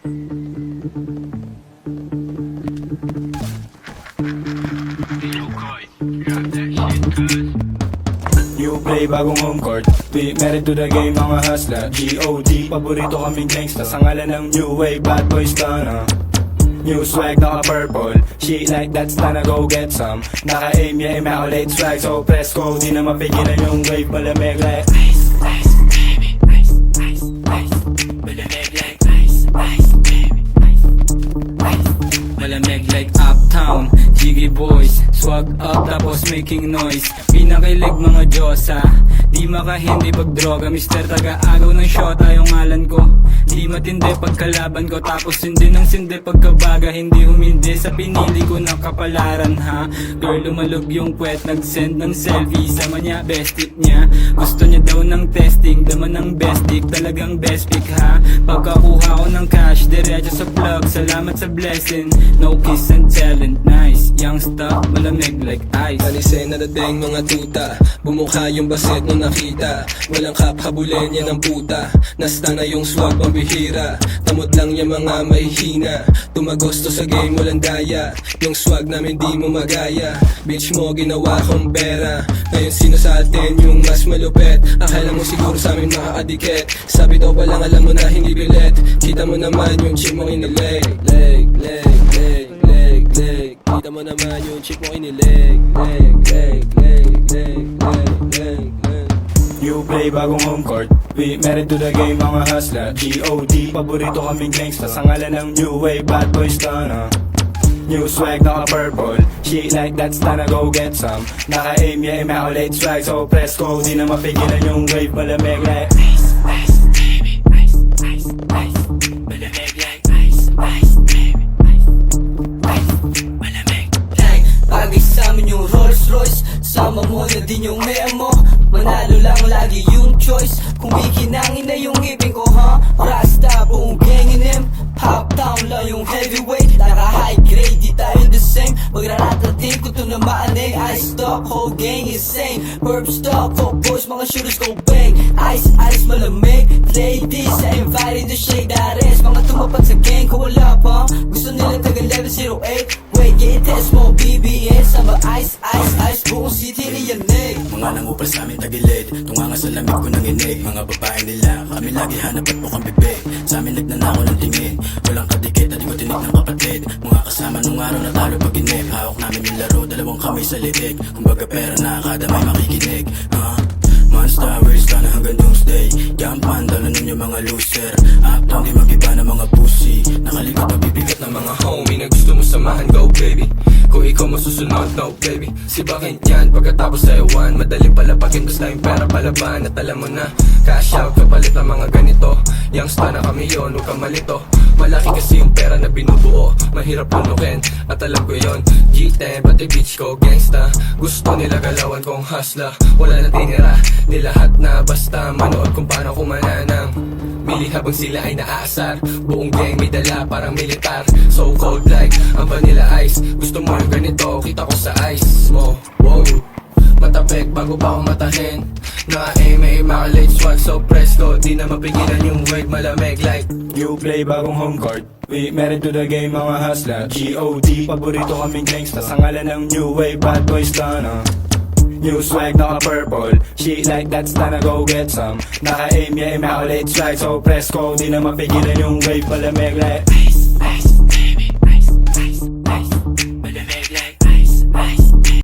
New play, bagong home court. We married to the game, mga hustler. G.O.D. Paborito kaming gangsta sa ngalan ng new wave, bad boys gonna. New swag, naka-purple. Shit like that's gonna go get some. Naka-aim, yeah, immaculate swag. So press go, di na mapigilan yung wave. Malamig like ice, ice, baby. Ice, ice, ice. Malamig like ice, ice, baby. Ice, ice. Malamig like Uptown, Jiggy Boys. Swag up tapos making noise. Pinakilig mga Diyosa, di makahindi pag droga. Mister taga-agaw ng shota yung ngalan ko. Di matindi pagkalaban ko, tapos hindi ng sindi pagkabaga. Hindi humindi sa pinili ko ng kapalaran ha. Girl lumalog yung puwet, nag-send ng selfie. Sama niya, best tip niya. Gusto niya daw ng testing, daman ng best dick. Talagang best pick ha. Pagkakuha ko ng cash, diretso sa plug. Salamat sa blessing, no kiss and talent. Nice, young stuff, malamig like ice. Alisin na dating mga tuta, bumukha yung baset nung nakita. Walang kaphabulin yan ang puta. Nasta na yung swag pambihira, tamot lang yung mga mahihina. Tumagosto sa game walang daya, yung swag namin di mo magaya. Bitch mo ginawa kong pera, ngayon sino sa atin yung mas malupet? Akala mo siguro sa amin makakadikit, sabi daw palang alam mo na hindi bilet. Kita mo naman yung chick mo inileg, leg, leg, leg, leg, leg. Kita mo naman yung chick mo inileg, leg, leg, leg, leg, leg, leg, leg. New play, bagong home court. We married to the game, mga hustler. G.O.D. Paborito kaming gangsta sa ngalan ng new wave, bad boys gonna. New swag, naka-purple. Shit like that's gonna go get some. Naka-aim, yeah, immaculate swag. So press go, di na mapigilan yung wave. Malamig like ice, ice, baby. Ice, ice, ice. Malamig like ice, ice, baby. Ice, ice. Malamig Like, bagay sa amin yung Rolls Royce. Sama mo na din yung memo. Manalo lang lagi yung choice. Kung bikinangin na yung ngipin ko ha. Rasta buong gang in him. Pop down lang yung heavyweight. Naka high grade, di tayo the same. Magraratating ko to na maanig. Ice stop, whole gang insane. Perp stop, fuck boys, mga shooters go bang. Ice, ice, malamig. Ladies, I invited to shake that ass. Mga tumapat sa gang ko wala pa. Gusto nila taga level 08. Wait, yeah, test mo BBS. Sama ice, ice, ice. Buong city niyanig. Mga nangupal sa amin tagilid, tunga nga sa lamig ko nanginig. Mga babae nila, kami lagi hanap at mukhang bibig. Sa amin nagnanakaw ng tingin, walang kadikit at di ko tinig ng kapatid. Mga kasama nung araw natalo pag inip. Hawak namin yung laro, dalawang kamay sa liig. Kumbaga pera na kada may makikinig. Monster, race ka na hanggang doomsday. Jampan, dala nun yung mga loser. Uptown, di mag-iba ng mga pussy. Nakaligot mabibigat ng mga homie na gusto mo samahan, go baby. Kung ikaw masusunod, no baby. Sibakin yan pagkatapos sa ewan. Madaling palapagin, basta yung pera palaban. At alam mo na, cash out kapalit ng mga ganito. Youngsta na kami yun, huwag kang malito. Malaki kasi yung pera na binubuo, mahirap punukin, at alam ko yun. G10, pati bitch ko, gangsta. Gusto nila galawan kong hustler. Wala na tinira, di lahat na basta manood kung paano kumananang mili habang sila ay naaasar. Buong gang may dala parang militar. So cold like ang vanilla ice. Gusto mo yung ganito, kita ko sa ice mo. Wow, matapik bago pa ako matahin. Naka-aim, may immaculate swag. So press go, di na mapigilan yung wave. Malamig like new play, bagong home court. We married to the game, mga hustler. G.O.D. Paborito kaming gangsta sa ngalan ng new wave, bad boys gonna. New swag, naka-purple. Shit like that's gonna go get some. Naka-aim, yeah, immaculate swag. So press go, di na mapigilan yung wave. Malamig like